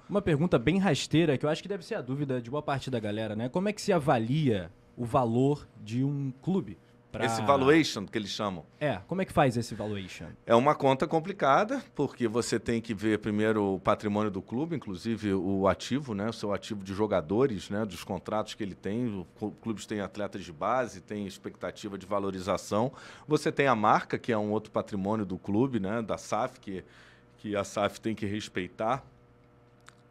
Uma pergunta bem rasteira, que eu acho que deve ser a dúvida de boa parte da galera, né? Como é que se avalia o valor de um clube? Esse valuation que eles chamam. Como é que faz esse valuation? É uma conta complicada, porque você tem que ver primeiro o patrimônio do clube, inclusive o ativo, né? O seu ativo de jogadores, né? Dos contratos que ele tem. O clube tem atletas de base, tem expectativa de valorização. Você tem a marca, que é um outro patrimônio do clube, né? Da SAF, que a SAF tem que respeitar.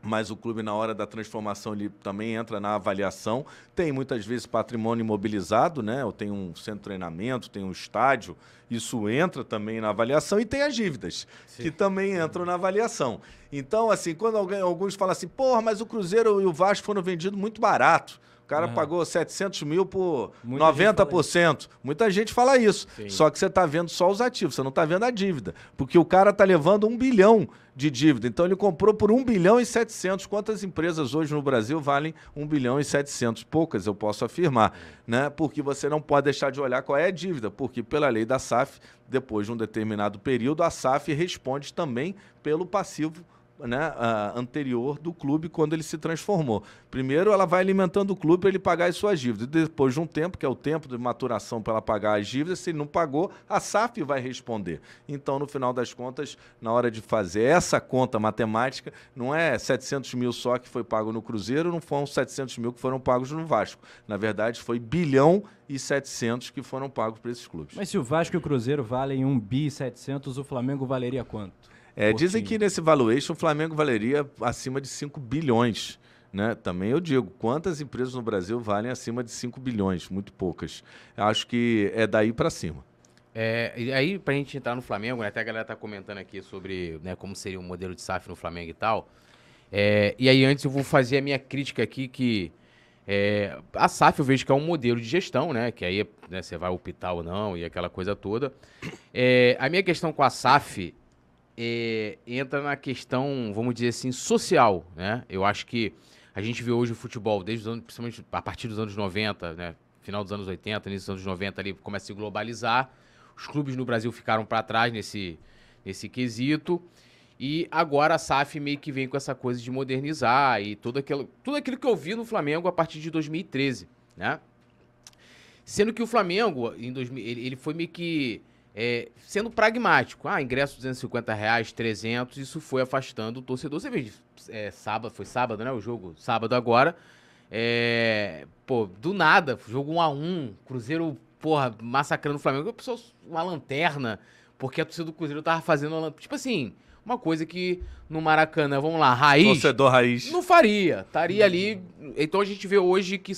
Mas o clube, na hora da transformação, ele também entra na avaliação. Tem, muitas vezes, patrimônio imobilizado, né? Eu tenho um centro de treinamento, tem um estádio, isso entra também na avaliação. E tem as dívidas, que também entram na avaliação. Então, assim, quando alguns falam assim, porra, mas o Cruzeiro e o Vasco foram vendidos muito barato. O cara pagou 700 mil por 90%. Muita gente fala isso. Sim. Só que você está vendo só os ativos, você não está vendo a dívida. Porque o cara está levando 1 bilhão de dívida. Então ele comprou por 1 bilhão e 700. Quantas empresas hoje no Brasil valem 1 bilhão e 700? Poucas, eu posso afirmar. Né? Porque você não pode deixar de olhar qual é a dívida. Porque pela lei da SAF, depois de um determinado período, a SAF responde também pelo passivo, né, anterior do clube quando ele se transformou. Primeiro ela vai alimentando o clube para ele pagar as suas dívidas. Depois de um tempo, que é o tempo de maturação para ela pagar as dívidas, se ele não pagou, a SAF vai responder. Então, no final das contas, na hora de fazer essa conta matemática, não é 700 mil só que foi pago no Cruzeiro, não foram 700 mil que foram pagos no Vasco. Na verdade, foi 1 bilhão e 700 que foram pagos para esses clubes. Mas se o Vasco e o Cruzeiro valem 1 bi e 700, o Flamengo valeria quanto? Dizem que nesse valuation o Flamengo valeria acima de 5 bilhões. Né? Também eu digo, quantas empresas no Brasil valem acima de 5 bilhões? Muito poucas. Acho que é daí para cima. E aí, pra gente entrar no Flamengo, né, até a galera tá comentando aqui sobre, né, como seria o modelo de SAF no Flamengo e tal. E aí, antes eu vou fazer a minha crítica aqui, que a SAF eu vejo que é um modelo de gestão, né? Que aí, né, você vai optar ou não e aquela coisa toda. A minha questão com a SAF entra na questão, vamos dizer assim, social, né? Eu acho que a gente vê hoje o futebol, desde os anos, principalmente a partir dos anos 90, né? Final dos anos 80, início dos anos 90, ali começa a se globalizar. Os clubes no Brasil ficaram para trás nesse quesito. E agora a SAF meio que vem com essa coisa de modernizar e tudo aquilo que eu vi no Flamengo a partir de 2013, né? Sendo que o Flamengo, em 2000, ele foi meio que sendo pragmático. Ingresso R$250, 300, isso foi afastando o torcedor. Você vê, foi sábado, né? O jogo, sábado agora. Do nada, jogo 1-1, Cruzeiro, massacrando o Flamengo. Uma lanterna, porque a torcida do Cruzeiro tava fazendo, tipo assim, uma coisa que no Maracanã, vamos lá, raiz... Torcedor raiz. Não faria, estaria ali... Então a gente vê hoje que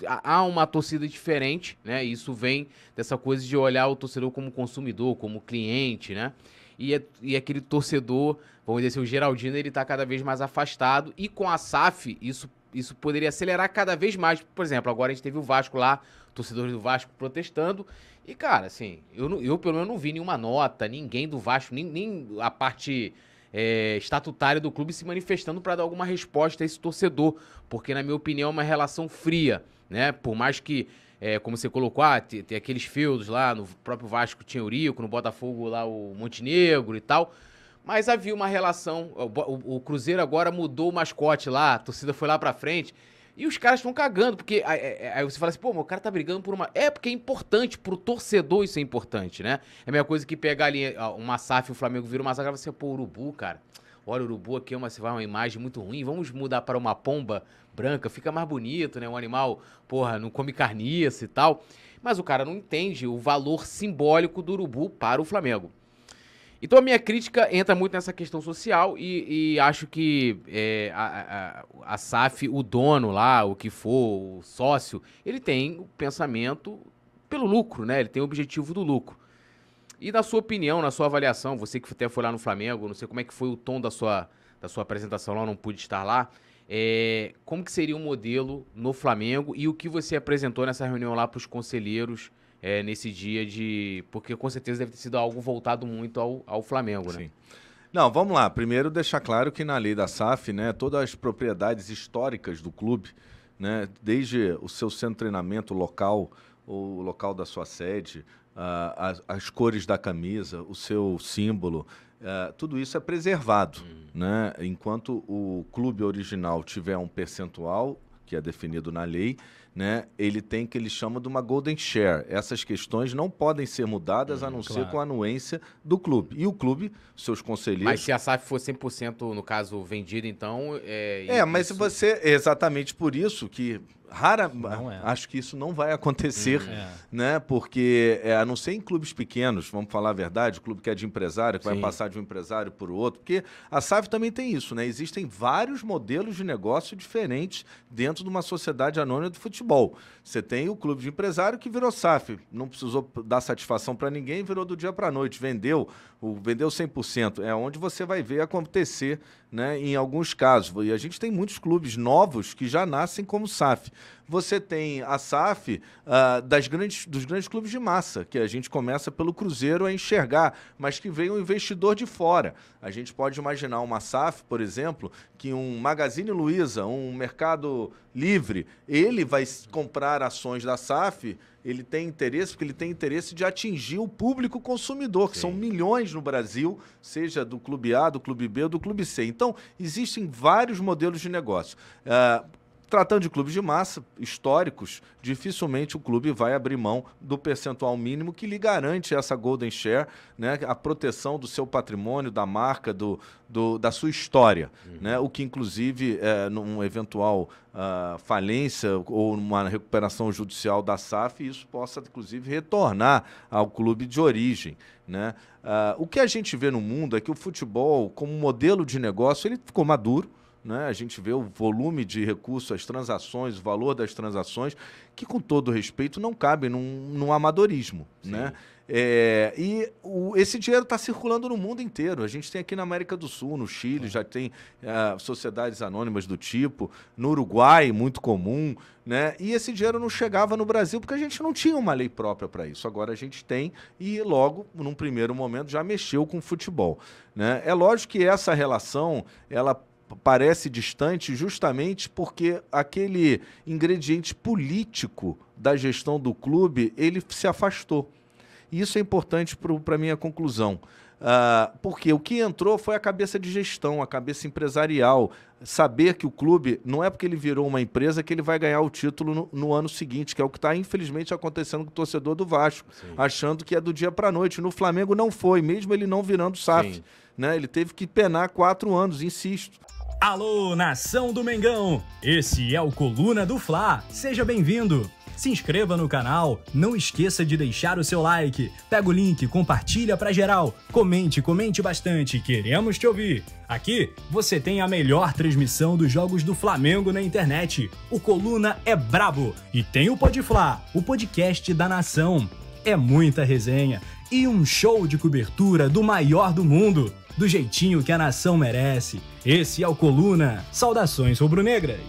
há uma torcida diferente, né? E isso vem dessa coisa de olhar o torcedor como consumidor, como cliente, né? E aquele torcedor, vamos dizer assim, o Geraldino, ele tá cada vez mais afastado. E com a SAF, isso poderia acelerar cada vez mais. Por exemplo, agora a gente teve o Vasco lá, torcedores do Vasco protestando. E, cara, assim, eu pelo menos não vi nenhuma nota, ninguém do Vasco, nem a parte estatutária do clube se manifestando para dar alguma resposta a esse torcedor. Porque, na minha opinião, é uma relação fria, né? Por mais que, como você colocou, tem aqueles feudos lá, no próprio Vasco tinha Eurico, no Botafogo lá o Montenegro e tal. Mas havia uma relação, o Cruzeiro agora mudou o mascote lá, a torcida foi lá pra frente, e os caras estão cagando, porque aí você fala assim, o cara tá brigando por uma... porque é importante, pro torcedor isso é importante, né? É a mesma coisa que pegar ali uma SAF e o Flamengo vira uma SAF, você, urubu, cara, olha, o urubu aqui uma imagem muito ruim, vamos mudar para uma pomba branca, fica mais bonito, né? Um animal, não come carniça e tal. Mas o cara não entende o valor simbólico do urubu para o Flamengo. Então a minha crítica entra muito nessa questão social e acho que a SAF, o dono lá, o que for, o sócio, ele tem o pensamento pelo lucro, né? Ele tem o objetivo do lucro. E na sua opinião, na sua avaliação, você que até foi lá no Flamengo, não sei como é que foi o tom da sua apresentação lá, eu não pude estar lá, como que seria o modelo no Flamengo e o que você apresentou nessa reunião lá para os conselheiros nesse dia porque com certeza deve ter sido algo voltado muito ao Flamengo, né? Sim. Não, vamos lá. Primeiro deixar claro que na lei da SAF, né, todas as propriedades históricas do clube, né, desde o seu centro de treinamento local, o local da sua sede, as cores da camisa, o seu símbolo, tudo isso é preservado, né? Enquanto o clube original tiver um percentual que é definido na lei, né, ele tem o que ele chama de uma golden share. Essas questões não podem ser mudadas a não ser com a anuência do clube. E o clube, seus conselheiros... Mas se a SAF for 100%, no caso, vendida, então... mas isso... você... É exatamente por isso que... Acho que isso não vai acontecer, né? Porque, a não ser em clubes pequenos, vamos falar a verdade, clube que é de empresário, que vai passar de um empresário para o outro, porque a SAF também tem isso, né? Existem vários modelos de negócio diferentes dentro de uma sociedade anônima de futebol. Você tem o clube de empresário que virou SAF, não precisou dar satisfação para ninguém, virou do dia para a noite, vendeu 100%. É onde você vai ver acontecer, né, em alguns casos. E a gente tem muitos clubes novos que já nascem como SAF. Você tem a SAF dos grandes clubes de massa, que a gente começa pelo Cruzeiro a enxergar, mas que vem um investidor de fora. A gente pode imaginar uma SAF, por exemplo, que um Magazine Luiza, um Mercado Livre, ele vai comprar ações da SAF, ele tem interesse, porque ele tem interesse de atingir o público consumidor, que são milhões no Brasil, seja do Clube A, do Clube B ou do Clube C. Então, existem vários modelos de negócio. Tratando de clubes de massa históricos, dificilmente o clube vai abrir mão do percentual mínimo que lhe garante essa golden share, né, a proteção do seu patrimônio, da marca, da sua história. Né, o que, inclusive, num eventual falência ou uma recuperação judicial da SAF, isso possa, inclusive, retornar ao clube de origem. Né? O que a gente vê no mundo é que o futebol, como modelo de negócio, ele ficou maduro. Né? A gente vê o volume de recursos, as transações, o valor das transações, que, com todo respeito, não cabe num amadorismo. Né? Esse dinheiro está circulando no mundo inteiro. A gente tem aqui na América do Sul, no Chile, já tem sociedades anônimas do tipo, no Uruguai, muito comum. Né? E esse dinheiro não chegava no Brasil porque a gente não tinha uma lei própria para isso. Agora a gente tem e logo, num primeiro momento, já mexeu com o futebol. Né? É lógico que essa relação, ela parece distante justamente porque aquele ingrediente político da gestão do clube, ele se afastou. E isso é importante para a minha conclusão. Porque o que entrou foi a cabeça de gestão, a cabeça empresarial. Saber que o clube, não é porque ele virou uma empresa que ele vai ganhar o título no ano seguinte, que é o que está, infelizmente, acontecendo com o torcedor do Vasco, achando que é do dia para a noite. No Flamengo não foi, mesmo ele não virando SAF. Né? Ele teve que penar 4 anos, insisto. Alô, nação do Mengão! Esse é o Coluna do Fla. Seja bem-vindo! Se inscreva no canal, não esqueça de deixar o seu like, pega o link, compartilha pra geral, comente bastante, queremos te ouvir. Aqui você tem a melhor transmissão dos jogos do Flamengo na internet. O Coluna é brabo e tem o Podfla, o podcast da nação. É muita resenha e um show de cobertura do maior do mundo, do jeitinho que a nação merece. Esse é o Coluna. Saudações rubro-negras!